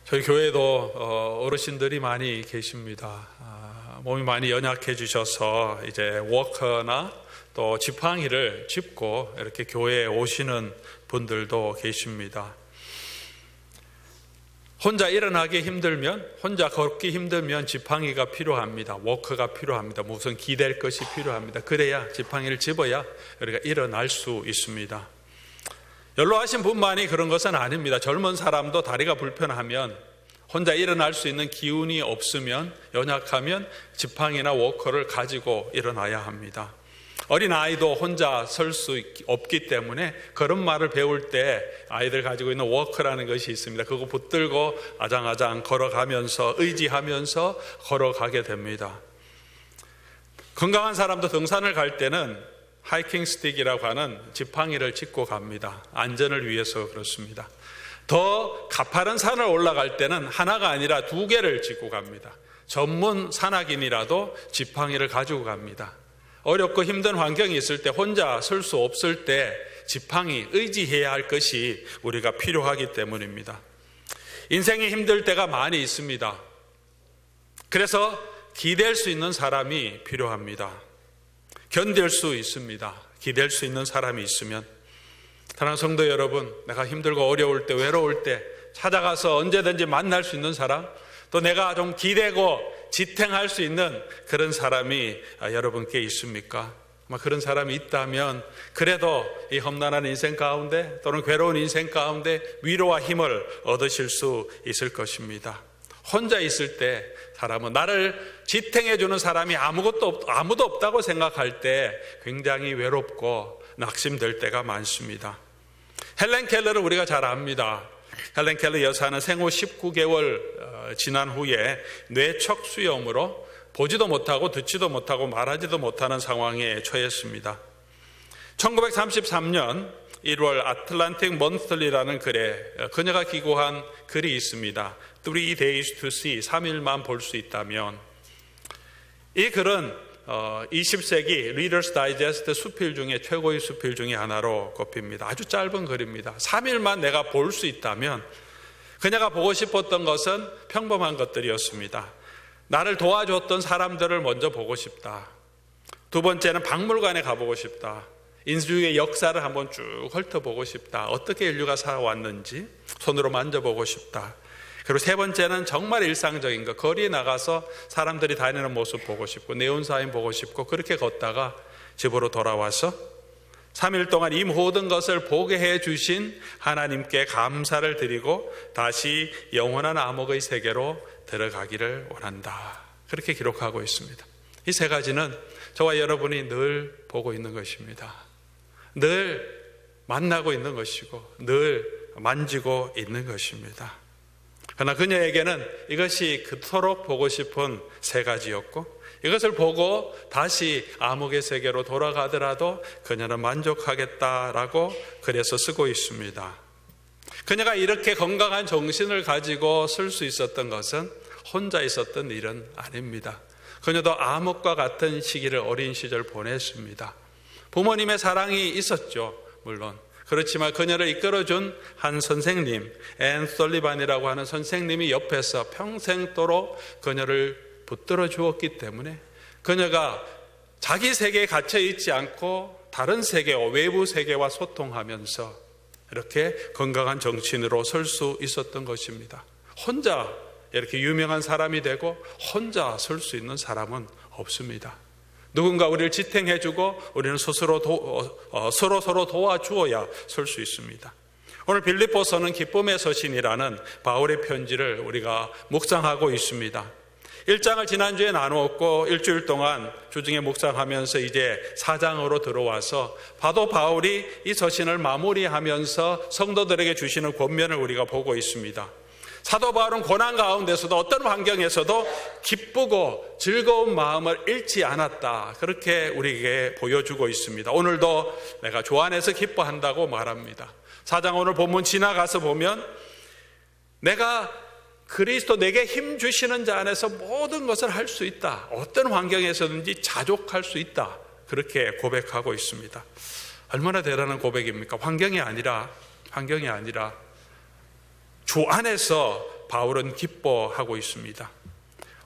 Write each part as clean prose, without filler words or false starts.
저희 교회도 어르신들이 많이 계십니다. 몸이 많이 연약해지셔서 이제 워커나 또 지팡이를 짚고 이렇게 교회에 오시는 분들도 계십니다. 혼자 일어나기 힘들면, 혼자 걷기 힘들면 지팡이가 필요합니다. 워커가 필요합니다. 무슨 기댈 것이 필요합니다. 그래야 지팡이를 집어야 우리가 일어날 수 있습니다. 연로하신 분만이 그런 것은 아닙니다. 젊은 사람도 다리가 불편하면, 혼자 일어날 수 있는 기운이 없으면, 연약하면 지팡이나 워커를 가지고 일어나야 합니다. 어린아이도 혼자 설 수 없기 때문에 걸음마를 배울 때 아이들 가지고 있는 워커라는 것이 있습니다. 그거 붙들고 아장아장 걸어가면서 의지하면서 걸어가게 됩니다. 건강한 사람도 등산을 갈 때는 하이킹 스틱이라고 하는 지팡이를 짚고 갑니다. 안전을 위해서 그렇습니다. 더 가파른 산을 올라갈 때는 하나가 아니라 2개를 짚고 갑니다. 전문 산악인이라도 지팡이를 가지고 갑니다. 어렵고 힘든 환경이 있을 때, 혼자 설 수 없을 때 지팡이, 의지해야 할 것이 우리가 필요하기 때문입니다. 인생이 힘들 때가 많이 있습니다. 그래서 기댈 수 있는 사람이 필요합니다. 견딜 수 있습니다. 기댈 수 있는 사람이 있으면. 사랑하는 성도 여러분, 내가 힘들고 어려울 때, 외로울 때 찾아가서 언제든지 만날 수 있는 사람, 또 내가 좀 기대고 지탱할 수 있는 그런 사람이 여러분께 있습니까? 그런 사람이 있다면 그래도 이 험난한 인생 가운데, 또는 괴로운 인생 가운데 위로와 힘을 얻으실 수 있을 것입니다. 혼자 있을 때 사람은, 나를 지탱해 주는 사람이 아무도 없다고 생각할 때 굉장히 외롭고 낙심될 때가 많습니다. 헬렌 켈러를 우리가 잘 압니다. 헬렌 켈러 여사는 생후 19개월 지난 후에 뇌척수염으로 보지도 못하고 듣지도 못하고 말하지도 못하는 상황에 처했습니다. 1933년 1월 아틀란틱 먼슬리라는 글에 그녀가 기고한 글이 있습니다. 3 days to see, 3일만 볼 수 있다면. 이 글은 20세기 리더스 다이제스트 수필 중에 최고의 수필 중에 하나로 꼽힙니다. 아주 짧은 글입니다. 3일만 내가 볼 수 있다면. 그녀가 보고 싶었던 것은 평범한 것들이었습니다. 나를 도와줬던 사람들을 먼저 보고 싶다. 두 번째는 박물관에 가보고 싶다. 인류의 역사를 한번 쭉 훑어보고 싶다. 어떻게 인류가 살아왔는지 손으로 만져보고 싶다. 그리고 세 번째는 정말 일상적인 것, 거리에 나가서 사람들이 다니는 모습 보고 싶고, 네온사인 보고 싶고, 그렇게 걷다가 집으로 돌아와서 3일 동안 이 모든 것을 보게 해 주신 하나님께 감사를 드리고 다시 영원한 암흑의 세계로 들어가기를 원한다. 그렇게 기록하고 있습니다. 이 세 가지는 저와 여러분이 늘 보고 있는 것입니다. 늘 만나고 있는 것이고 늘 만지고 있는 것입니다. 그러나 그녀에게는 이것이 그토록 보고 싶은 세 가지였고, 이것을 보고 다시 암흑의 세계로 돌아가더라도 그녀는 만족하겠다라고 그래서 쓰고 있습니다. 그녀가 이렇게 건강한 정신을 가지고 쓸 수 있었던 것은 혼자 있었던 일은 아닙니다. 그녀도 암흑과 같은 시기를 어린 시절 보냈습니다. 부모님의 사랑이 있었죠, 물론. 그렇지만 그녀를 이끌어준 한 선생님, 앤 설리반이라고 하는 선생님이 옆에서 평생도록 그녀를 붙들어 주었기 때문에 그녀가 자기 세계에 갇혀 있지 않고 다른 세계와, 외부 세계와 소통하면서 이렇게 건강한 정치인으로 설 수 있었던 것입니다. 혼자 이렇게 유명한 사람이 되고 혼자 설 수 있는 사람은 없습니다. 누군가 우리를 지탱해주고 우리는 서로 도와주어야 설 수 있습니다. 오늘 빌립보서는 기쁨의 서신이라는 바울의 편지를 우리가 묵상하고 있습니다. 1장을 지난주에 나누었고 일주일 동안 주중에 묵상하면서 이제 4장으로 들어와서 사도 바울이 이 서신을 마무리하면서 성도들에게 주시는 권면을 우리가 보고 있습니다. 사도 바울은 고난 가운데서도 어떤 환경에서도 기쁘고 즐거운 마음을 잃지 않았다. 그렇게 우리에게 보여주고 있습니다. 오늘도 내가 주 안에서 기뻐한다고 말합니다. 4장 오늘 본문 지나가서 보면 내가 그리스도 내게 힘 주시는 자 안에서 모든 것을 할 수 있다. 어떤 환경에서든지 자족할 수 있다. 그렇게 고백하고 있습니다. 얼마나 대단한 고백입니까? 환경이 아니라 주 안에서 바울은 기뻐하고 있습니다.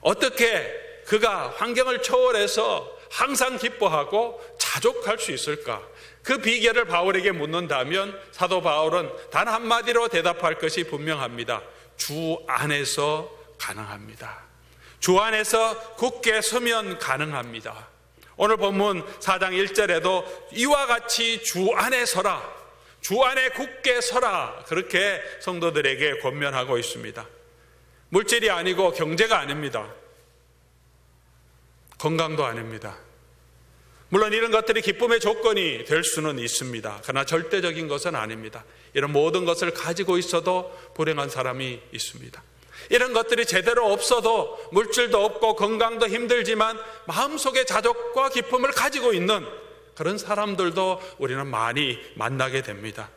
어떻게 그가 환경을 초월해서 항상 기뻐하고 자족할 수 있을까? 그 비결을 바울에게 묻는다면 사도 바울은 단 한마디로 대답할 것이 분명합니다. 주 안에서 가능합니다. 주 안에서 굳게 서면 가능합니다. 오늘 본문 4장 1절에도 이와 같이 주 안에 서라, 주 안에 굳게 서라, 그렇게 성도들에게 권면하고 있습니다. 물질이 아니고 경제가 아닙니다. 건강도 아닙니다. 물론 이런 것들이 기쁨의 조건이 될 수는 있습니다. 그러나 절대적인 것은 아닙니다. 이런 모든 것을 가지고 있어도 불행한 사람이 있습니다. 이런 것들이 제대로 없어도 물질도 없고 건강도 힘들지만 마음속에 자족과 기쁨을 가지고 있는 그런 사람들도 우리는 많이 만나게 됩니다.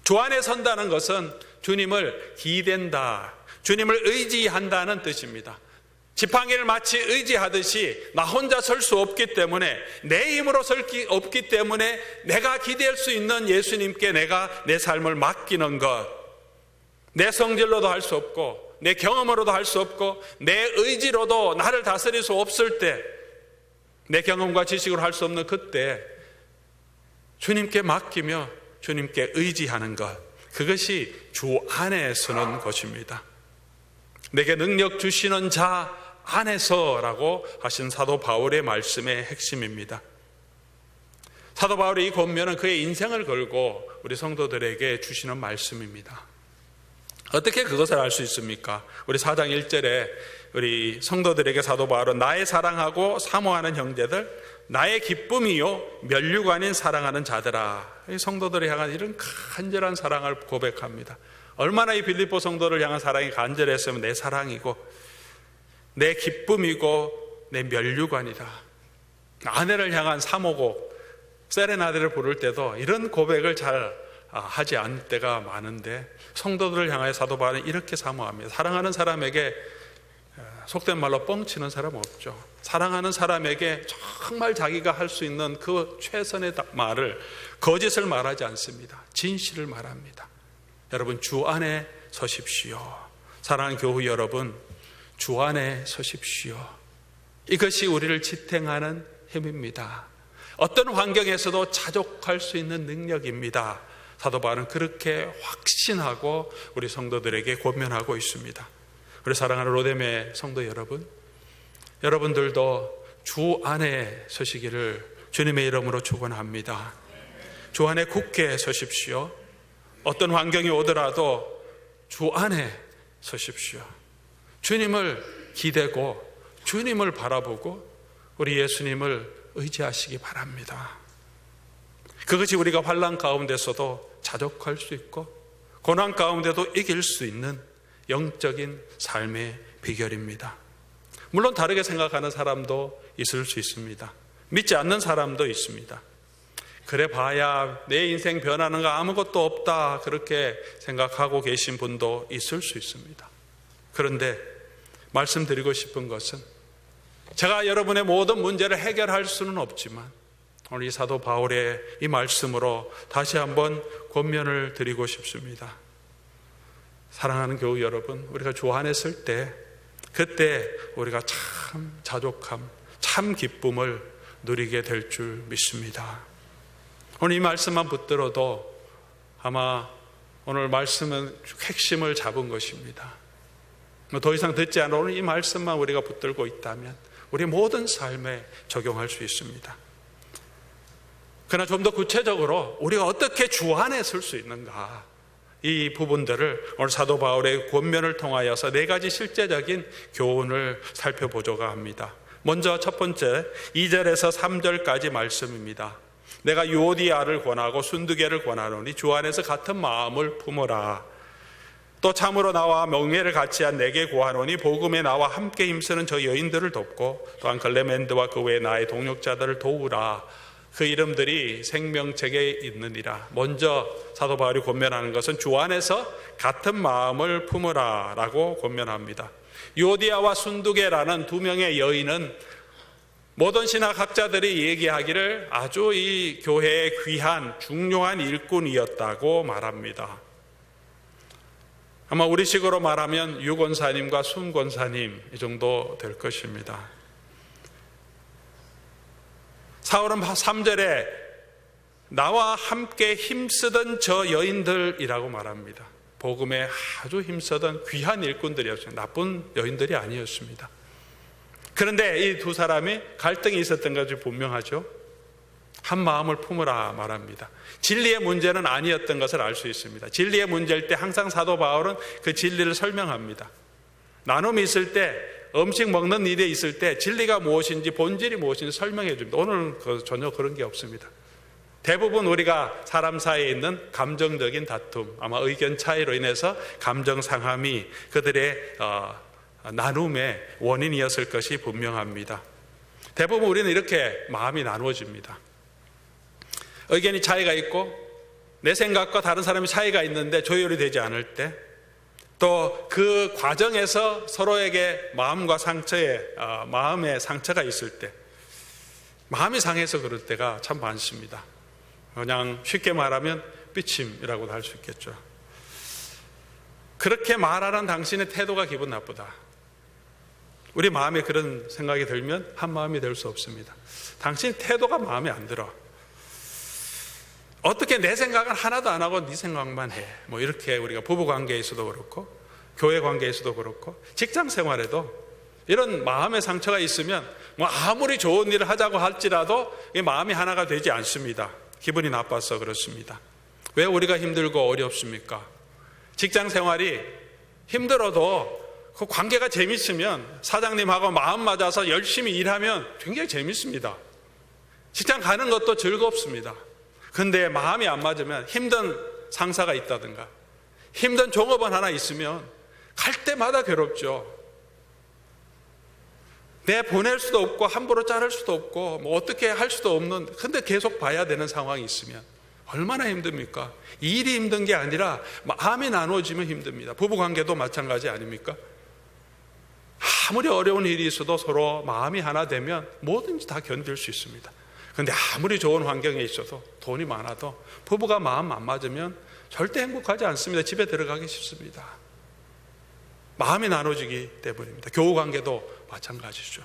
주 안에 선다는 것은 주님을 기댄다, 주님을 의지한다는 뜻입니다. 지팡이를 마치 의지하듯이 나 혼자 설 수 없기 때문에, 내 힘으로 설 수 없기 때문에 내가 기댈 수 있는 예수님께 내가 내 삶을 맡기는 것, 내 성질로도 할 수 없고 내 경험으로도 할 수 없고 내 의지로도 나를 다스릴 수 없을 때, 내 경험과 지식으로 할 수 없는 그때 주님께 맡기며 주님께 의지하는 것, 그것이 주 안에 서는 것입니다. 내게 능력 주시는 자 안에서라고 하신 사도 바울의 말씀의 핵심입니다. 사도 바울의 이 권면은 그의 인생을 걸고 우리 성도들에게 주시는 말씀입니다. 어떻게 그것을 알 수 있습니까? 우리 4장 1절에 우리 성도들에게 사도 바울은 나의 사랑하고 사모하는 형제들, 나의 기쁨이요 면류관인 사랑하는 자들아, 이 성도들을 향한 이런 간절한 사랑을 고백합니다. 얼마나 이 빌립보 성도를 향한 사랑이 간절했으면 내 사랑이고 내 기쁨이고 내 면류관이다. 아내를 향한 사모곡, 세레나데를 부를 때도 이런 고백을 잘 하지 않을 때가 많은데 성도들을 향하여 사도 바울은 이렇게 사모합니다. 사랑하는 사람에게 속된 말로 뻥치는 사람 없죠. 사랑하는 사람에게 정말 자기가 할 수 있는 그 최선의 말을, 거짓을 말하지 않습니다. 진실을 말합니다. 여러분, 주 안에 서십시오. 사랑하는 교우 여러분, 주 안에 서십시오. 이것이 우리를 지탱하는 힘입니다. 어떤 환경에서도 자족할 수 있는 능력입니다. 사도 바울은 그렇게 확신하고 우리 성도들에게 권면하고 있습니다. 우리 사랑하는 로데메 성도 여러분, 여러분들도 주 안에 서시기를 주님의 이름으로 축원합니다. 주 안에 굳게 서십시오. 어떤 환경이 오더라도 주 안에 서십시오. 주님을 기대고 주님을 바라보고 우리 예수님을 의지하시기 바랍니다. 그것이 우리가 환난 가운데서도 자족할 수 있고 고난 가운데도 이길 수 있는 영적인 삶의 비결입니다. 물론 다르게 생각하는 사람도 있을 수 있습니다. 믿지 않는 사람도 있습니다. 그래 봐야 내 인생 변하는 거 아무것도 없다, 그렇게 생각하고 계신 분도 있을 수 있습니다. 그런데 말씀드리고 싶은 것은, 제가 여러분의 모든 문제를 해결할 수는 없지만 오늘 이 사도 바울의 이 말씀으로 다시 한번 권면을 드리고 싶습니다. 사랑하는 교우 여러분, 우리가 주 안에 설 때, 그때 우리가 참 자족함, 참 기쁨을 누리게 될 줄 믿습니다. 오늘 이 말씀만 붙들어도 아마 오늘 말씀은 핵심을 잡은 것입니다. 더 이상 듣지 않아 오늘 이 말씀만 우리가 붙들고 있다면 우리 모든 삶에 적용할 수 있습니다. 그러나 좀 더 구체적으로 우리가 어떻게 주 안에 설 수 있는가, 이 부분들을 오늘 사도 바울의 권면을 통하여서 4가지 실제적인 교훈을 살펴보자고 합니다. 먼저 첫 번째 2절에서 3절까지 말씀입니다. 내가 유오디아를 권하고 순두개를 권하노니 주 안에서 같은 마음을 품어라. 또 참으로 나와 명예를 같이한 내게 구하노니 복음에 나와 함께 힘쓰는 저 여인들을 돕고 또한 글레멘드와 그 외 나의 동역자들을 도우라. 그 이름들이 생명책에 있느니라. 먼저 사도 바울이 권면하는 것은 주 안에서 같은 마음을 품으라 라고 권면합니다. 유오디아와 순두개라는 2명의 여인은 모든 신학학자들이 얘기하기를 아주 이 교회의 귀한 중요한 일꾼이었다고 말합니다. 아마 우리식으로 말하면 유권사님과 순권사님 이 정도 될 것입니다. 사울은 3절에 나와 함께 힘쓰던 저 여인들이라고 말합니다. 복음에 아주 힘쓰던 귀한 일꾼들이었어요. 나쁜 여인들이 아니었습니다. 그런데 이 두 사람이 갈등이 있었던 것이 분명하죠. 한 마음을 품으라 말합니다. 진리의 문제는 아니었던 것을 알 수 있습니다. 진리의 문제일 때 항상 사도 바울은 그 진리를 설명합니다. 나눔이 있을 때, 음식 먹는 일에 있을 때 진리가 무엇인지, 본질이 무엇인지 설명해 줍니다. 오늘은 전혀 그런 게 없습니다. 대부분 우리가 사람 사이에 있는 감정적인 다툼, 아마 의견 차이로 인해서 감정 상함이 그들의 나눔의 원인이었을 것이 분명합니다. 대부분 우리는 이렇게 마음이 나누어집니다. 의견이 차이가 있고 내 생각과 다른 사람이 차이가 있는데 조율이 되지 않을 때, 또 그 과정에서 서로에게 마음의 상처가 있을 때, 마음이 상해서 그럴 때가 참 많습니다. 그냥 쉽게 말하면 삐침이라고도 할 수 있겠죠. 그렇게 말하는 당신의 태도가 기분 나쁘다. 우리 마음에 그런 생각이 들면 한 마음이 될 수 없습니다. 당신 태도가 마음에 안 들어. 어떻게 내 생각은 하나도 안 하고 네 생각만 해. 뭐 이렇게 우리가 부부 관계에서도 그렇고 교회 관계에서도 그렇고 직장 생활에도 이런 마음의 상처가 있으면 뭐 아무리 좋은 일을 하자고 할지라도 이 마음이 하나가 되지 않습니다. 기분이 나빠서 그렇습니다. 왜 우리가 힘들고 어렵습니까? 직장 생활이 힘들어도 그 관계가 재밌으면, 사장님하고 마음 맞아서 열심히 일하면 굉장히 재밌습니다. 직장 가는 것도 즐겁습니다. 근데 마음이 안 맞으면, 힘든 상사가 있다든가 힘든 종업원 하나 있으면 갈 때마다 괴롭죠. 내 보낼 수도 없고 함부로 자를 수도 없고 뭐 어떻게 할 수도 없는, 근데 계속 봐야 되는 상황이 있으면 얼마나 힘듭니까? 일이 힘든 게 아니라 마음이 나누어지면 힘듭니다. 부부관계도 마찬가지 아닙니까? 아무리 어려운 일이 있어도 서로 마음이 하나 되면 뭐든지 다 견딜 수 있습니다. 그런데 아무리 좋은 환경에 있어도, 돈이 많아도 부부가 마음 안 맞으면 절대 행복하지 않습니다. 집에 들어가기 쉽습니다. 마음이 나눠지기 때문입니다. 교우관계도 마찬가지죠.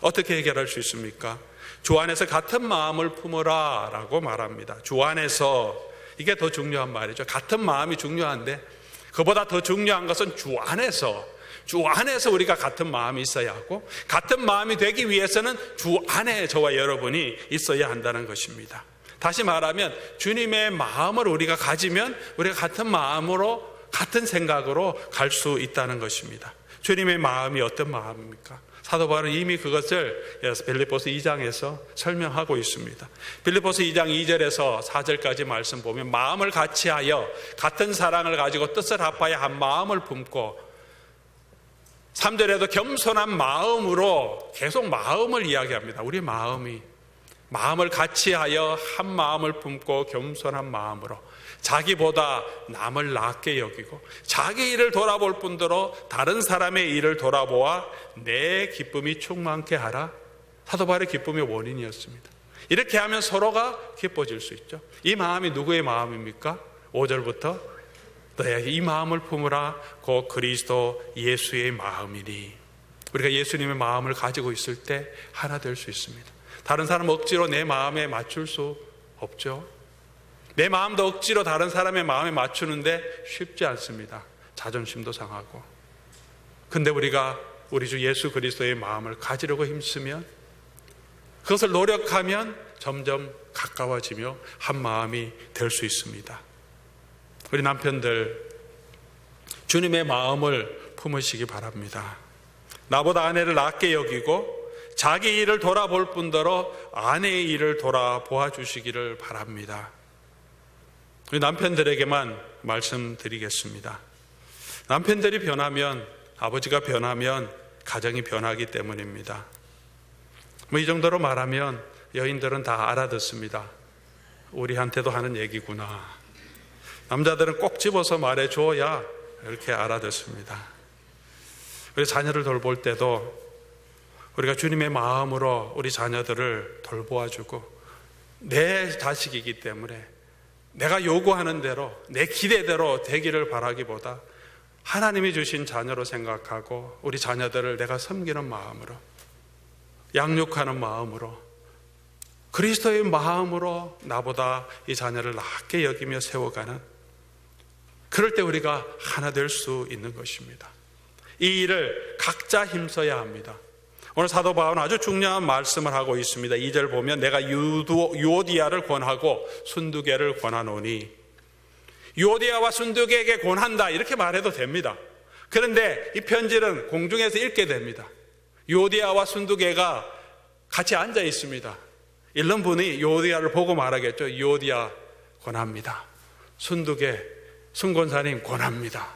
어떻게 해결할 수 있습니까? 주 안에서 같은 마음을 품으라 라고 말합니다. 주 안에서, 이게 더 중요한 말이죠. 같은 마음이 중요한데 그보다 더 중요한 것은 주 안에서 우리가 같은 마음이 있어야 하고, 같은 마음이 되기 위해서는 주 안에 저와 여러분이 있어야 한다는 것입니다. 다시 말하면 주님의 마음을 우리가 가지면 우리가 같은 마음으로, 같은 생각으로 갈 수 있다는 것입니다. 주님의 마음이 어떤 마음입니까? 사도 바울은 이미 그것을 빌립보서 2장에서 설명하고 있습니다. 빌립보서 2장 2절에서 4절까지 말씀 보면, 마음을 같이하여 같은 사랑을 가지고 뜻을 합하여 한 마음을 품고, 3절에도 겸손한 마음으로, 계속 마음을 이야기합니다. 우리 마음을 같이하여 한 마음을 품고 겸손한 마음으로 자기보다 남을 낮게 여기고 자기 일을 돌아볼 뿐더러 다른 사람의 일을 돌아보아 내 기쁨이 충만케 하라. 사도 바울의 기쁨의 원인이었습니다. 이렇게 하면 서로가 기뻐질 수 있죠. 이 마음이 누구의 마음입니까? 5절부터 너희 이 마음을 품으라. 곧 그리스도 예수의 마음이니. 우리가 예수님의 마음을 가지고 있을 때 하나 될 수 있습니다. 다른 사람 억지로 내 마음에 맞출 수 없죠. 내 마음도 억지로 다른 사람의 마음에 맞추는데 쉽지 않습니다. 자존심도 상하고. 근데 우리가 우리 주 예수 그리스도의 마음을 가지려고 힘쓰면, 그것을 노력하면 점점 가까워지며 한 마음이 될 수 있습니다. 우리 남편들, 주님의 마음을 품으시기 바랍니다. 나보다 아내를 낮게 여기고 자기 일을 돌아볼 뿐더러 아내의 일을 돌아보아 주시기를 바랍니다. 우리 남편들에게만 말씀드리겠습니다. 남편들이 변하면, 아버지가 변하면 가정이 변하기 때문입니다. 이 정도로 말하면 여인들은 다 알아듣습니다. 우리한테도 하는 얘기구나. 남자들은 꼭 집어서 말해줘야 이렇게 알아듣습니다. 우리 자녀를 돌볼 때도 우리가 주님의 마음으로 우리 자녀들을 돌보아주고, 내 자식이기 때문에 내가 요구하는 대로, 내 기대대로 되기를 바라기보다 하나님이 주신 자녀로 생각하고 우리 자녀들을 내가 섬기는 마음으로, 양육하는 마음으로, 그리스도의 마음으로 나보다 이 자녀를 낮게 여기며 세워가는, 그럴 때 우리가 하나 될 수 있는 것입니다. 이 일을 각자 힘써야 합니다. 오늘 사도 바울은 아주 중요한 말씀을 하고 있습니다. 2절 보면 내가 유오디아를 권하고 순두개를 권하노니, 유오디아와 순두개에게 권한다 이렇게 말해도 됩니다. 그런데 이 편지는 공중에서 읽게 됩니다. 유오디아와 순두개가 같이 앉아 있습니다. 읽는 분이 유오디아를 보고 말하겠죠. 유오디아 권합니다. 순두개, 순권사님 권합니다.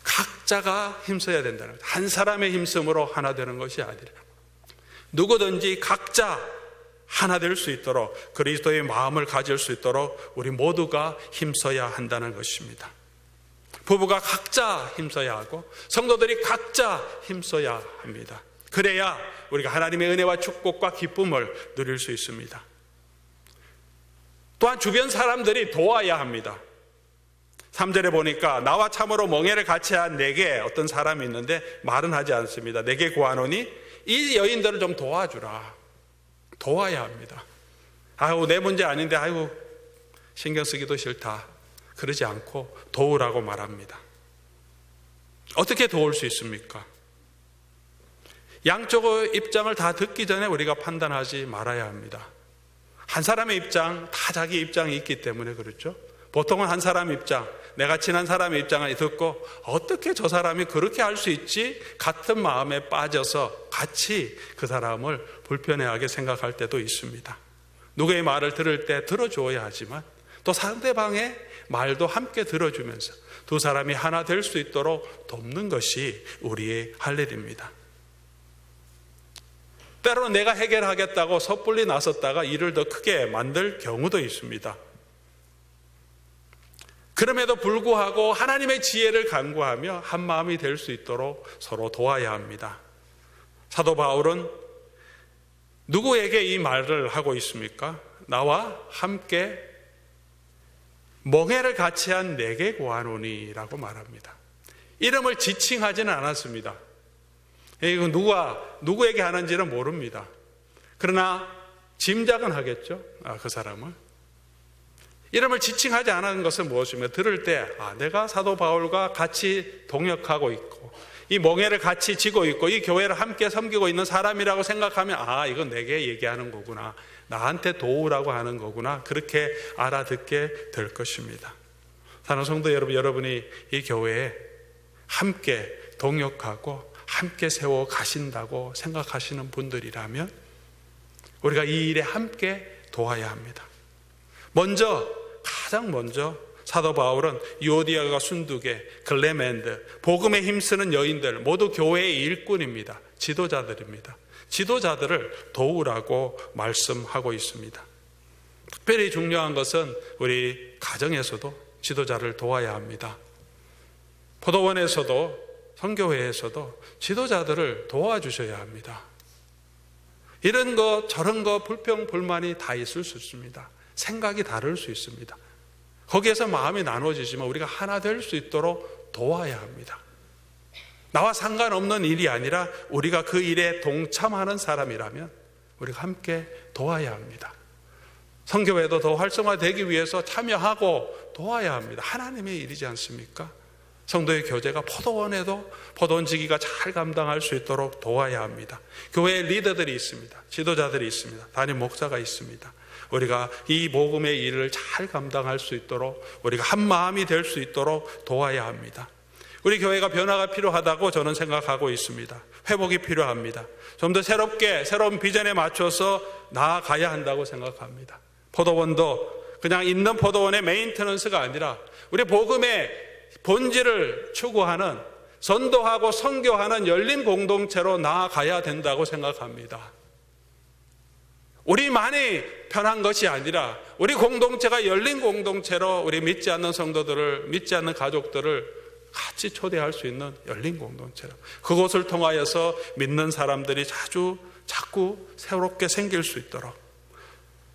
각자가 힘써야 된다는 거죠. 한 사람의 힘씀으로 하나 되는 것이 아니라 누구든지 각자 하나 될 수 있도록, 그리스도의 마음을 가질 수 있도록 우리 모두가 힘써야 한다는 것입니다. 부부가 각자 힘써야 하고 성도들이 각자 힘써야 합니다. 그래야 우리가 하나님의 은혜와 축복과 기쁨을 누릴 수 있습니다. 또한 주변 사람들이 도와야 합니다. 3절에 보니까 나와 참으로 멍에를 같이 한 내게 어떤 사람이 있는데 말은 하지 않습니다. 내게 구하노니 이 여인들을 좀 도와주라. 도와야 합니다. 아유, 내 문제 아닌데 아유, 신경 쓰기도 싫다. 그러지 않고 도우라고 말합니다. 어떻게 도울 수 있습니까? 양쪽의 입장을 다 듣기 전에 우리가 판단하지 말아야 합니다. 한 사람의 입장, 다 자기 입장이 있기 때문에 그렇죠. 보통은 한 사람 입장, 내가 친한 사람의 입장을 듣고 어떻게 저 사람이 그렇게 할 수 있지? 같은 마음에 빠져서 같이 그 사람을 불편해하게 생각할 때도 있습니다. 누구의 말을 들을 때 들어줘야 하지만 또 상대방의 말도 함께 들어주면서 두 사람이 하나 될 수 있도록 돕는 것이 우리의 할 일입니다. 때로는 내가 해결하겠다고 섣불리 나섰다가 일을 더 크게 만들 경우도 있습니다. 그럼에도 불구하고 하나님의 지혜를 간구하며 한 마음이 될 수 있도록 서로 도와야 합니다. 사도 바울은 누구에게 이 말을 하고 있습니까? 나와 함께 멍에를 같이 한 내게 구하노니 라고 말합니다. 이름을 지칭하지는 않았습니다. 이거 누구에게 하는지는 모릅니다. 그러나 짐작은 하겠죠. 그 사람을. 이름을 지칭하지 않은 것은 무엇이며 들을 때 내가 사도 바울과 같이 동역하고 있고 이 멍에를 같이 지고 있고 이 교회를 함께 섬기고 있는 사람이라고 생각하면 이건 내게 얘기하는 거구나, 나한테 도우라고 하는 거구나, 그렇게 알아듣게 될 것입니다. 사랑하는 성도 여러분, 여러분이 이 교회에 함께 동역하고 함께 세워 가신다고 생각하시는 분들이라면 우리가 이 일에 함께 도와야 합니다. 가장 먼저 사도 바울은 유오디아가 순두개, 클레멘드, 복음에 힘쓰는 여인들 모두 교회의 일꾼입니다. 지도자들입니다. 지도자들을 도우라고 말씀하고 있습니다. 특별히 중요한 것은 우리 가정에서도 지도자를 도와야 합니다. 포도원에서도 선교회에서도 지도자들을 도와주셔야 합니다. 이런 거 저런 거 불평 불만이 다 있을 수 있습니다. 생각이 다를 수 있습니다. 거기에서 마음이 나눠지지만 우리가 하나 될 수 있도록 도와야 합니다. 나와 상관없는 일이 아니라 우리가 그 일에 동참하는 사람이라면 우리가 함께 도와야 합니다. 선교회도 더 활성화되기 위해서 참여하고 도와야 합니다. 하나님의 일이지 않습니까? 성도의 교제가 포도원에도 포도원 지기가 잘 감당할 수 있도록 도와야 합니다. 교회에 리더들이 있습니다. 지도자들이 있습니다. 담임 목사가 있습니다. 우리가 이 복음의 일을 잘 감당할 수 있도록 우리가 한 마음이 될 수 있도록 도와야 합니다. 우리 교회가 변화가 필요하다고 저는 생각하고 있습니다. 회복이 필요합니다. 좀 더 새로운 비전에 맞춰서 나아가야 한다고 생각합니다. 포도원도 그냥 있는 포도원의 메인테넌스가 아니라 우리 복음의 본질을 추구하는, 선도하고 선교하는 열린 공동체로 나아가야 된다고 생각합니다. 우리만이 편한 것이 아니라 우리 공동체가 열린 공동체로 우리 믿지 않는 성도들을, 믿지 않는 가족들을 같이 초대할 수 있는 열린 공동체로, 그곳을 통하여서 믿는 사람들이 자꾸 새롭게 생길 수 있도록,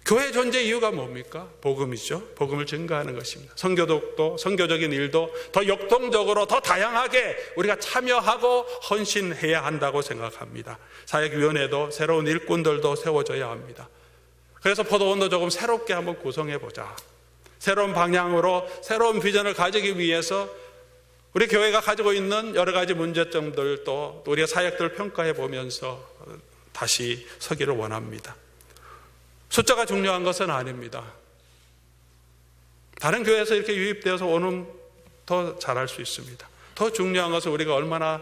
교회 존재 이유가 뭡니까? 복음이죠. 복음을 증거하는 것입니다. 선교독도, 선교적인 일도 더 역동적으로 더 다양하게 우리가 참여하고 헌신해야 한다고 생각합니다. 사역위원회도 새로운 일꾼들도 세워져야 합니다. 그래서 포도원도 조금 새롭게 한번 구성해보자. 새로운 방향으로 새로운 비전을 가지기 위해서 우리 교회가 가지고 있는 여러 가지 문제점들도 우리가 사역들을 평가해 보면서 다시 서기를 원합니다. 숫자가 중요한 것은 아닙니다. 다른 교회에서 이렇게 유입되어서 오는 더 잘할 수 있습니다. 더 중요한 것은 우리가 얼마나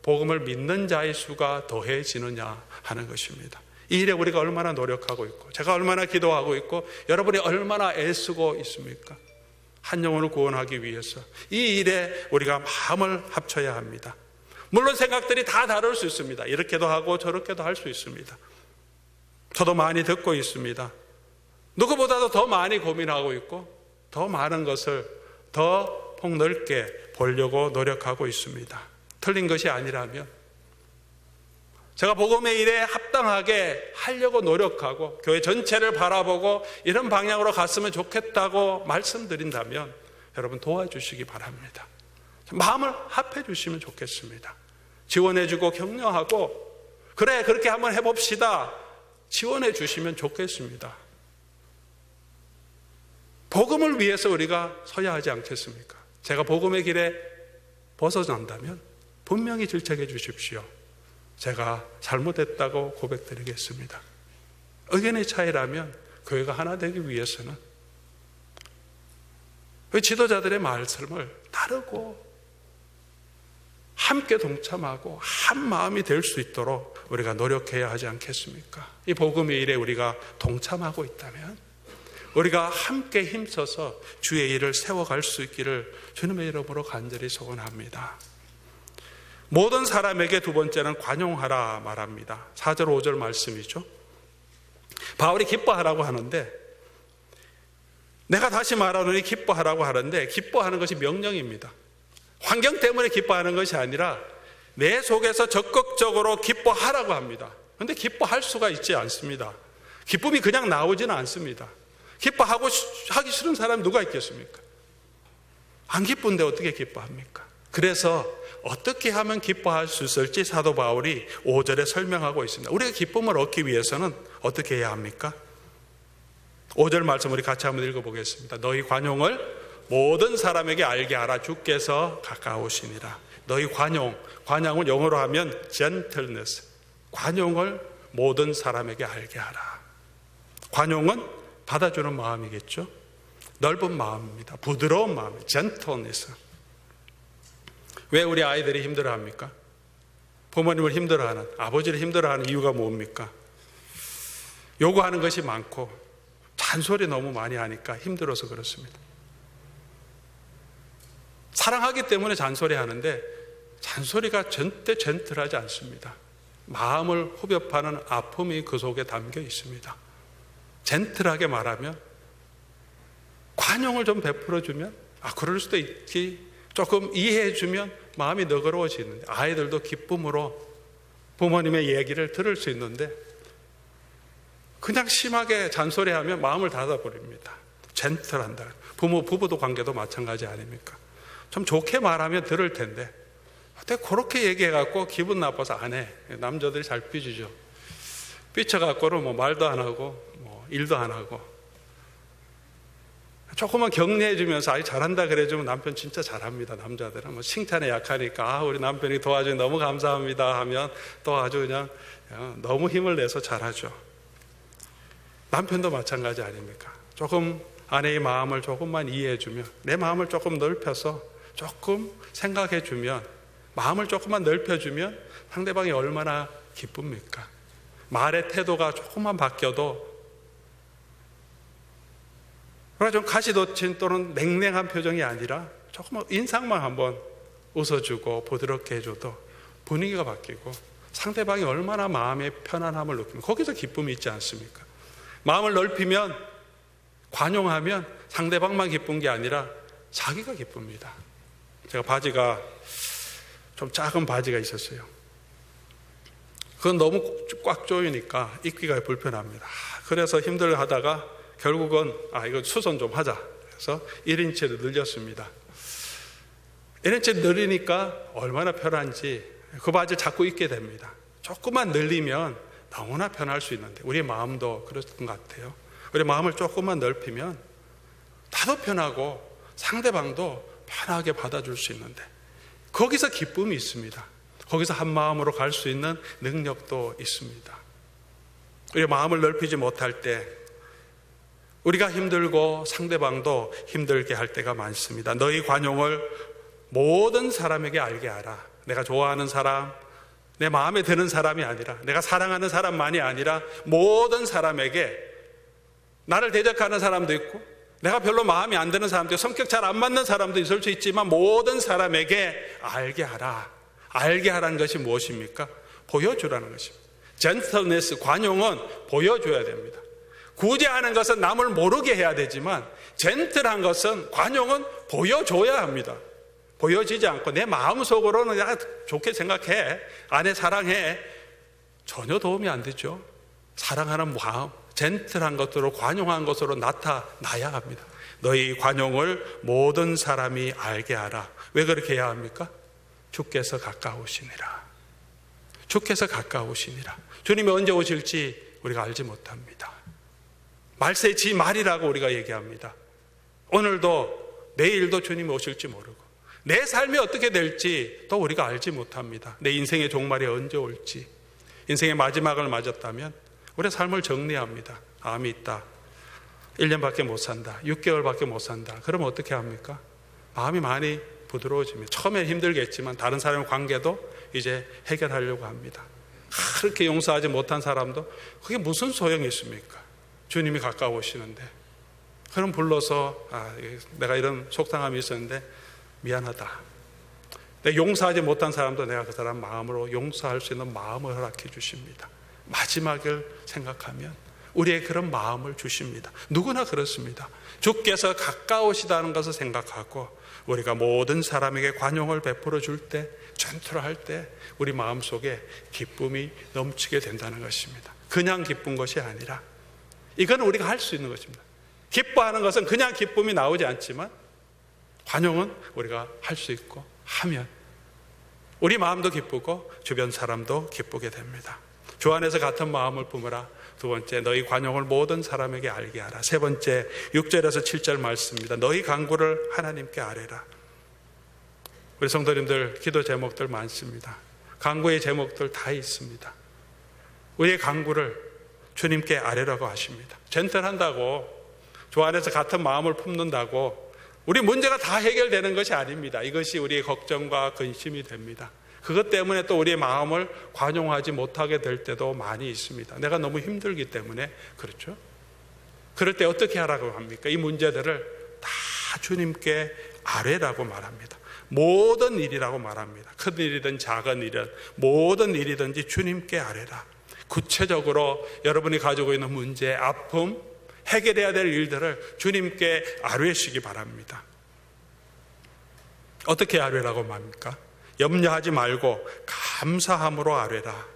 복음을 믿는 자의 수가 더해지느냐 하는 것입니다. 이 일에 우리가 얼마나 노력하고 있고 제가 얼마나 기도하고 있고 여러분이 얼마나 애쓰고 있습니까? 한 영혼을 구원하기 위해서 이 일에 우리가 마음을 합쳐야 합니다. 물론 생각들이 다 다를 수 있습니다. 이렇게도 하고 저렇게도 할 수 있습니다. 저도 많이 듣고 있습니다. 누구보다도 더 많이 고민하고 있고 더 많은 것을 더 폭넓게 보려고 노력하고 있습니다. 틀린 것이 아니라면 제가 복음의 일에 합당하게 하려고 노력하고 교회 전체를 바라보고 이런 방향으로 갔으면 좋겠다고 말씀드린다면 여러분 도와주시기 바랍니다. 마음을 합해 주시면 좋겠습니다. 지원해 주고 격려하고 그래 그렇게 한번 해봅시다. 지원해 주시면 좋겠습니다. 복음을 위해서 우리가 서야 하지 않겠습니까? 제가 복음의 길에 벗어난다면 분명히 질책해 주십시오. 제가 잘못했다고 고백드리겠습니다. 의견의 차이라면 교회가 하나 되기 위해서는 지도자들의 말씀을 따르고 함께 동참하고 한 마음이 될 수 있도록 우리가 노력해야 하지 않겠습니까? 이 복음의 일에 우리가 동참하고 있다면 우리가 함께 힘써서 주의 일을 세워갈 수 있기를 주님의 이름으로 간절히 소원합니다. 모든 사람에게 두 번째는 관용하라 말합니다. 4절 5절 말씀이죠. 바울이 기뻐하라고 하는데 내가 다시 말하노니 기뻐하라고 하는데 기뻐하는 것이 명령입니다. 환경 때문에 기뻐하는 것이 아니라 내 속에서 적극적으로 기뻐하라고 합니다. 그런데 기뻐할 수가 있지 않습니다. 기쁨이 그냥 나오지는 않습니다. 하기 싫은 사람이 누가 있겠습니까? 안 기쁜데 어떻게 기뻐합니까? 그래서 어떻게 하면 기뻐할 수 있을지 사도 바울이 5절에 설명하고 있습니다. 우리가 기쁨을 얻기 위해서는 어떻게 해야 합니까? 5절 말씀 우리 같이 한번 읽어보겠습니다. 너희 관용을 모든 사람에게 알게 하라. 주께서 가까우시니라. 너희 관용을 영어로 하면 gentleness. 관용을 모든 사람에게 알게 하라. 관용은 받아주는 마음이겠죠. 넓은 마음입니다. 부드러운 마음, gentleness. 왜 우리 아이들이 힘들어합니까? 부모님을 힘들어하는, 아버지를 힘들어하는 이유가 뭡니까? 요구하는 것이 많고 잔소리 너무 많이 하니까 힘들어서 그렇습니다. 사랑하기 때문에 잔소리 하는데 잔소리가 절대 젠틀하지 않습니다. 마음을 후벼파는 아픔이 그 속에 담겨 있습니다. 젠틀하게 말하면 관용을 좀 베풀어주면 그럴 수도 있지, 조금 이해해주면 마음이 너그러워지는데 아이들도 기쁨으로 부모님의 얘기를 들을 수 있는데 그냥 심하게 잔소리하면 마음을 닫아버립니다. 젠틀한다. 부부도 관계도 마찬가지 아닙니까? 좀 좋게 말하면 들을 텐데 어떻게 그렇게 얘기해갖고 기분 나빠서 안 해. 남자들이 잘 삐지죠. 삐쳐갖고는 뭐 말도 안 하고 뭐 일도 안 하고 조금만 격려해주면서 아이 잘한다 그래주면 남편 진짜 잘합니다. 남자들은 뭐 칭찬에 약하니까 우리 남편이 도와주니 너무 감사합니다 하면 또 아주 그냥 너무 힘을 내서 잘하죠. 남편도 마찬가지 아닙니까? 조금 아내의 마음을 조금만 이해해주면 내 마음을 조금 넓혀서 조금 생각해주면 마음을 조금만 넓혀주면 상대방이 얼마나 기쁩니까? 말의 태도가 조금만 바뀌어도 좀 가시돋친 또는 냉랭한 표정이 아니라 조금 인상만 한번 웃어주고 부드럽게 해줘도 분위기가 바뀌고 상대방이 얼마나 마음의 편안함을 느끼면 거기서 기쁨이 있지 않습니까? 마음을 넓히면 관용하면 상대방만 기쁜 게 아니라 자기가 기쁩니다. 제가 바지가 좀 작은 바지가 있었어요. 그건 너무 꽉 조이니까 입기가 불편합니다. 그래서 힘들어하다가 결국은 이거 수선 좀 하자. 그래서 1인치를 늘렸습니다. 1인치 늘리니까 얼마나 편한지 그 바지를 자꾸 입게 됩니다. 조금만 늘리면 너무나 편할 수 있는데 우리의 마음도 그렇던 것 같아요. 우리 마음을 조금만 넓히면 나도 편하고 상대방도 편하게 받아줄 수 있는데 거기서 기쁨이 있습니다. 거기서 한 마음으로 갈 수 있는 능력도 있습니다. 우리 마음을 넓히지 못할 때 우리가 힘들고 상대방도 힘들게 할 때가 많습니다. 너희 관용을 모든 사람에게 알게 하라. 내가 좋아하는 사람, 내 마음에 드는 사람이 아니라, 내가 사랑하는 사람만이 아니라 모든 사람에게, 나를 대적하는 사람도 있고 내가 별로 마음이 안 드는 사람도 있고 성격 잘 안 맞는 사람도 있을 수 있지만 모든 사람에게 알게 하라. 알게 하라는 것이 무엇입니까? 보여주라는 것입니다. 젠틀니스, 관용은 보여줘야 됩니다. 구제하는 것은 남을 모르게 해야 되지만 젠틀한 것은, 관용은 보여줘야 합니다. 보여지지 않고 내 마음속으로는 좋게 생각해, 아내 사랑해, 전혀 도움이 안 되죠. 사랑하는 마음, 젠틀한 것으로, 관용한 것으로 나타나야 합니다. 너희 관용을 모든 사람이 알게 하라. 왜 그렇게 해야 합니까? 주께서 가까우시니라. 주께서 가까우시니라. 주님이 언제 오실지 우리가 알지 못합니다. 말세지 말이라고 우리가 얘기합니다. 오늘도 내일도 주님이 오실지 모르고 내 삶이 어떻게 될지 또 우리가 알지 못합니다. 내 인생의 종말이 언제 올지. 인생의 마지막을 맞았다면 우리의 삶을 정리합니다. 암이 있다, 1년밖에 못 산다, 6개월밖에 못 산다. 그러면 어떻게 합니까? 마음이 많이 부드러워집니다. 처음엔 힘들겠지만 다른 사람의 관계도 이제 해결하려고 합니다. 그렇게 용서하지 못한 사람도 그게 무슨 소용이 있습니까? 주님이 가까우시는데. 그럼 불러서 내가 이런 속상함이 있었는데 미안하다. 내가 용서하지 못한 사람도 내가 그 사람 마음으로 용서할 수 있는 마음을 허락해 주십니다. 마지막을 생각하면 우리의 그런 마음을 주십니다. 누구나 그렇습니다. 주께서 가까우시다는 것을 생각하고 우리가 모든 사람에게 관용을 베풀어 줄 때, 젠틀할 때 우리 마음속에 기쁨이 넘치게 된다는 것입니다. 그냥 기쁜 것이 아니라 이건 우리가 할 수 있는 것입니다. 기뻐하는 것은 그냥 기쁨이 나오지 않지만 관용은 우리가 할 수 있고 하면 우리 마음도 기쁘고 주변 사람도 기쁘게 됩니다. 주 안에서 같은 마음을 품으라. 두 번째, 너희 관용을 모든 사람에게 알게 하라. 세 번째, 6절에서 7절 말씀입니다. 너희 간구를 하나님께 아뢰라. 우리 성도님들 기도 제목들 많습니다. 간구의 제목들 다 있습니다. 우리의 간구를 주님께 아뢰라고 하십니다. 젠틀한다고, 주 안에서 같은 마음을 품는다고 우리 문제가 다 해결되는 것이 아닙니다. 이것이 우리의 걱정과 근심이 됩니다. 그것 때문에 또 우리의 마음을 관용하지 못하게 될 때도 많이 있습니다. 내가 너무 힘들기 때문에. 그렇죠? 그럴 때 어떻게 하라고 합니까? 이 문제들을 다 주님께 아뢰라고 말합니다. 모든 일이라고 말합니다. 큰 일이든 작은 일이든 모든 일이든지 주님께 아뢰라. 구체적으로 여러분이 가지고 있는 문제, 아픔, 해결해야 될 일들을 주님께 아뢰시기 바랍니다. 어떻게 아뢰라고 말합니까? 염려하지 말고 감사함으로 아뢰라.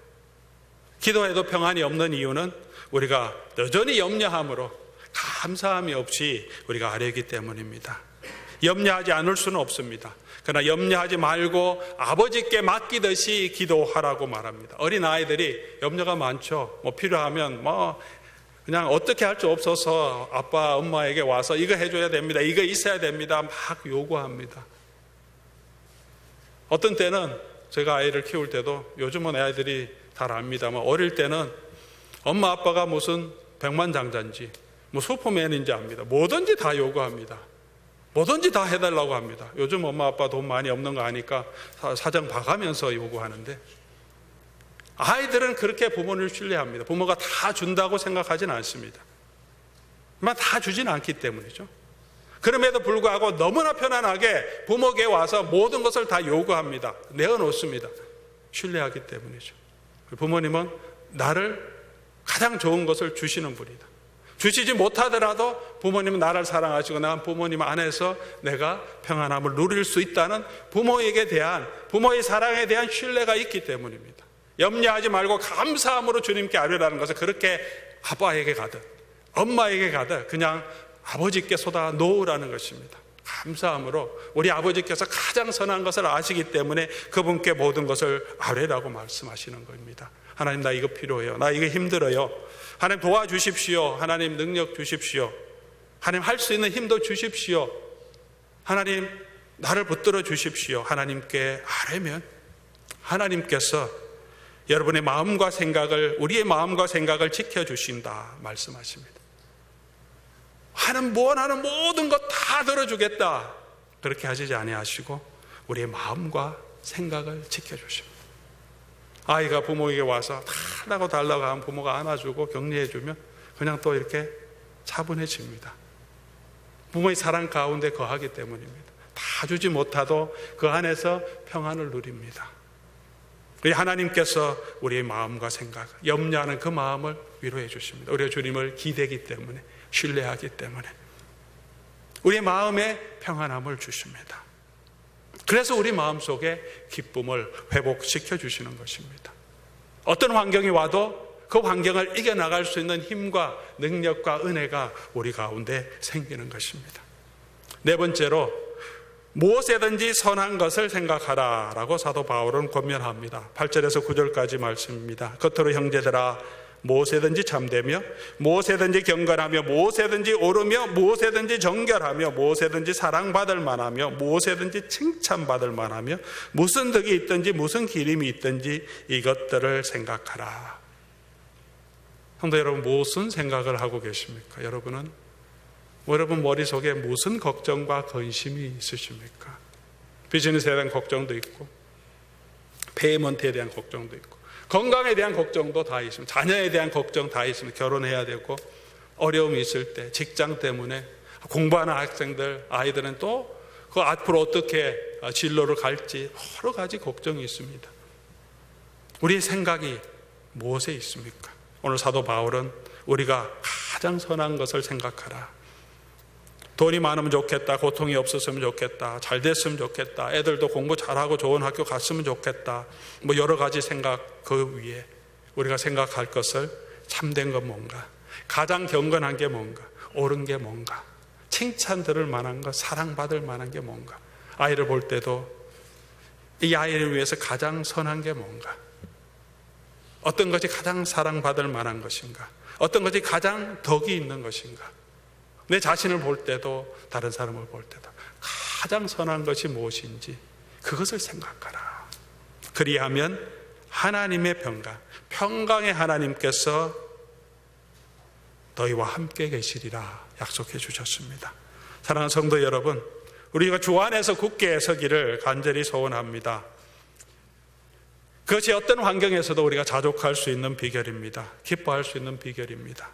기도해도 평안이 없는 이유는 우리가 여전히 염려함으로, 감사함이 없이 우리가 아뢰기 때문입니다. 염려하지 않을 수는 없습니다. 그러나 염려하지 말고 아버지께 맡기듯이 기도하라고 말합니다. 어린 아이들이 염려가 많죠. 필요하면 그냥 어떻게 할 수 없어서 아빠, 엄마에게 와서 이거 해줘야 됩니다, 이거 있어야 됩니다 막 요구합니다. 어떤 때는 제가 아이를 키울 때도, 요즘은 아이들이 잘 압니다만 어릴 때는 엄마 아빠가 무슨 백만장자인지 슈퍼맨인지 압니다. 뭐든지 다 요구합니다. 뭐든지 다 해달라고 합니다. 요즘 엄마 아빠 돈 많이 없는 거 아니까 사정 봐가면서 요구하는데, 아이들은 그렇게 부모를 신뢰합니다. 부모가 다 준다고 생각하지는 않습니다. 다 주지는 않기 때문이죠. 그럼에도 불구하고 너무나 편안하게 부모에게 와서 모든 것을 다 요구합니다. 내어놓습니다. 신뢰하기 때문이죠. 부모님은 나를 가장 좋은 것을 주시는 분이다. 주시지 못하더라도 부모님은 나를 사랑하시고 난 부모님 안에서 내가 평안함을 누릴 수 있다는 부모에게 대한, 부모의 사랑에 대한 신뢰가 있기 때문입니다. 염려하지 말고 감사함으로 주님께 아뢰라는 것은 그렇게 아빠에게 가듯 엄마에게 가듯 그냥 아버지께 쏟아 놓으라는 것입니다. 감사함으로 우리 아버지께서 가장 선한 것을 아시기 때문에 그분께 모든 것을 아뢰라고 말씀하시는 겁니다. 하나님, 나 이거 필요해요. 나 이거 힘들어요. 하나님 도와주십시오. 하나님 능력 주십시오. 하나님 할 수 있는 힘도 주십시오. 하나님 나를 붙들어 주십시오. 하나님께 아뢰면 하나님께서 여러분의 마음과 생각을, 우리의 마음과 생각을 지켜주신다 말씀하십니다. 하나님 원하는 모든 것 다 들어주겠다 그렇게 하시지 아니하시고 우리의 마음과 생각을 지켜주십니다. 아이가 부모에게 와서 달라고 하면 부모가 안아주고 격려해주면 그냥 또 이렇게 차분해집니다. 부모의 사랑 가운데 거하기 때문입니다. 다 주지 못하도 그 안에서 평안을 누립니다. 우리 하나님께서 우리의 마음과 생각, 염려하는 그 마음을 위로해 주십니다. 우리가 주님을 기대기 때문에, 신뢰하기 때문에 우리의 마음에 평안함을 주십니다. 그래서 우리 마음속에 기쁨을 회복시켜 주시는 것입니다. 어떤 환경이 와도 그 환경을 이겨나갈 수 있는 힘과 능력과 은혜가 우리 가운데 생기는 것입니다. 네 번째로 무엇에든지 선한 것을 생각하라 라고 사도 바울은 권면합니다. 8절에서 9절까지 말씀입니다. 겉으로 형제들아 무엇에든지 참되며 무엇에든지 경건하며 무엇에든지 오르며 무엇에든지 정결하며 무엇에든지 사랑받을 만하며 무엇에든지 칭찬받을 만하며 무슨 덕이 있든지 무슨 기림이 있든지 이것들을 생각하라. 성도 여러분, 무슨 생각을 하고 계십니까? 여러분 머릿속에 무슨 걱정과 근심이 있으십니까? 비즈니스에 대한 걱정도 있고 페이먼트에 대한 걱정도 있고 건강에 대한 걱정도 다 있습니다. 자녀에 대한 걱정 다 있습니다. 결혼해야 되고 어려움이 있을 때 직장 때문에 공부하는 학생들, 아이들은 또 그 앞으로 어떻게 진로를 갈지 여러 가지 걱정이 있습니다. 우리의 생각이 무엇에 있습니까? 오늘 사도 바울은 우리가 가장 선한 것을 생각하라. 돈이 많으면 좋겠다. 고통이 없었으면 좋겠다. 잘 됐으면 좋겠다. 애들도 공부 잘하고 좋은 학교 갔으면 좋겠다. 여러 가지 생각 그 위에 우리가 생각할 것을 참된 건 뭔가, 가장 경건한 게 뭔가, 옳은 게 뭔가, 칭찬 들을 만한 것, 사랑받을 만한 게 뭔가, 아이를 볼 때도 이 아이를 위해서 가장 선한 게 뭔가, 어떤 것이 가장 사랑받을 만한 것인가, 어떤 것이 가장 덕이 있는 것인가, 내 자신을 볼 때도 다른 사람을 볼 때도 가장 선한 것이 무엇인지 그것을 생각하라. 그리하면 하나님의 평강의 하나님께서 너희와 함께 계시리라 약속해 주셨습니다. 사랑하는 성도 여러분, 우리가 주 안에서 굳게 서기를 간절히 소원합니다. 그것이 어떤 환경에서도 우리가 자족할 수 있는 비결입니다. 기뻐할 수 있는 비결입니다.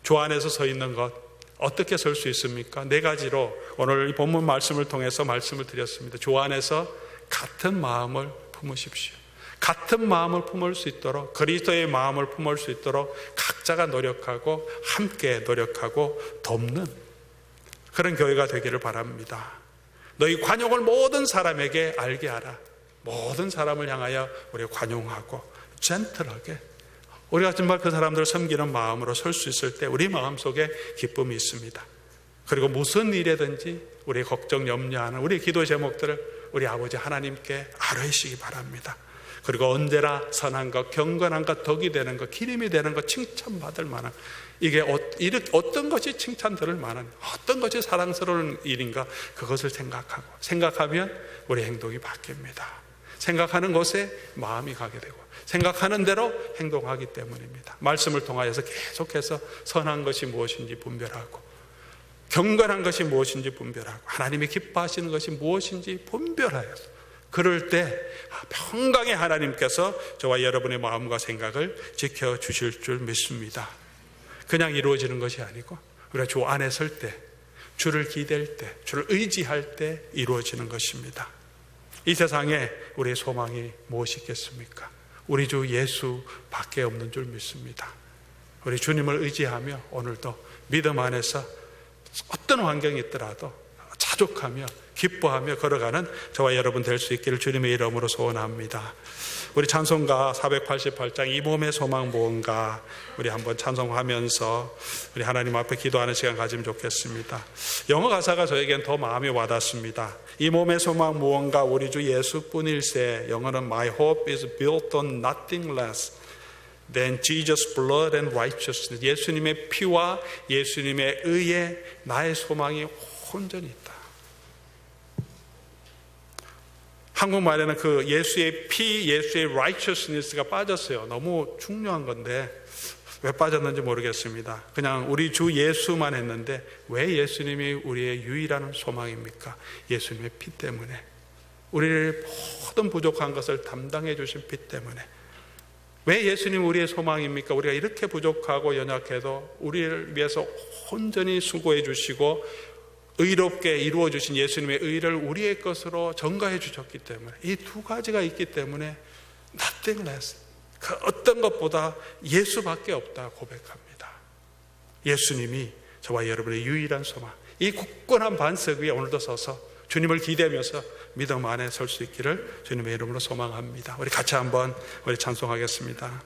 주 안에서 서 있는 것, 어떻게 설 수 있습니까? 네 가지로 오늘 이 본문 말씀을 통해서 말씀을 드렸습니다. 주 안에서 같은 마음을 품으십시오. 같은 마음을 품을 수 있도록, 그리스도의 마음을 품을 수 있도록 각자가 노력하고 함께 노력하고 돕는 그런 교회가 되기를 바랍니다. 너희 관용을 모든 사람에게 알게 하라. 모든 사람을 향하여 우리가 관용하고 젠틀하게 우리가 정말 그 사람들을 섬기는 마음으로 설 수 있을 때 우리 마음속에 기쁨이 있습니다. 그리고 무슨 일이든지 우리 걱정 염려하는 우리 기도 제목들을 우리 아버지 하나님께 아뢰시기 바랍니다. 그리고 언제나 선한 것, 경건한 것, 덕이 되는 것, 기림이 되는 것, 칭찬받을 만한, 이게 어떤 것이 칭찬 들을 만한, 어떤 것이 사랑스러운 일인가, 그것을 생각하면 우리 행동이 바뀝니다. 생각하는 곳에 마음이 가게 되고 생각하는 대로 행동하기 때문입니다. 말씀을 통하여서 계속해서 선한 것이 무엇인지 분별하고 경건한 것이 무엇인지 분별하고 하나님이 기뻐하시는 것이 무엇인지 분별하여서 그럴 때 평강의 하나님께서 저와 여러분의 마음과 생각을 지켜주실 줄 믿습니다. 그냥 이루어지는 것이 아니고 우리가 주 안에 설 때, 주를 기댈 때, 주를 의지할 때 이루어지는 것입니다. 이 세상에 우리의 소망이 무엇이 있겠습니까? 우리 주 예수밖에 없는 줄 믿습니다. 우리 주님을 의지하며 오늘도 믿음 안에서 어떤 환경이 있더라도 자족하며 기뻐하며 걸어가는 저와 여러분 될 수 있기를 주님의 이름으로 소원합니다. 우리 찬송가 488장 이 몸의 소망 무언가 우리 한번 찬송하면서 우리 하나님 앞에 기도하는 시간 가지면 좋겠습니다. 영어 가사가 저에겐 더 마음이 와닿습니다. 이 몸의 소망 무언가 우리 주 예수뿐일세. 영어는 My hope is built on nothing less than Jesus' blood and righteousness. 예수님의 피와 예수님의 의에 나의 소망이 온전히 있다. 한국말에는 그 예수의 피, 예수의 righteousness가 빠졌어요. 너무 중요한 건데 왜 빠졌는지 모르겠습니다. 그냥 우리 주 예수만 했는데 왜 예수님이 우리의 유일한 소망입니까? 예수님의 피 때문에. 우리를 모든 부족한 것을 담당해 주신 피 때문에. 왜 예수님 우리의 소망입니까? 우리가 이렇게 부족하고 연약해도 우리를 위해서 온전히 수고해 주시고 의롭게 이루어 주신 예수님의 의를 우리의 것으로 전가해 주셨기 때문에, 이 두 가지가 있기 때문에 nothing less, 그 어떤 것보다 예수밖에 없다 고백합니다. 예수님이 저와 여러분의 유일한 소망, 이 굳건한 반석 위에 오늘도 서서 주님을 기대하면서 믿음 안에 설 수 있기를 주님의 이름으로 소망합니다. 우리 같이 한번 우리 찬송하겠습니다.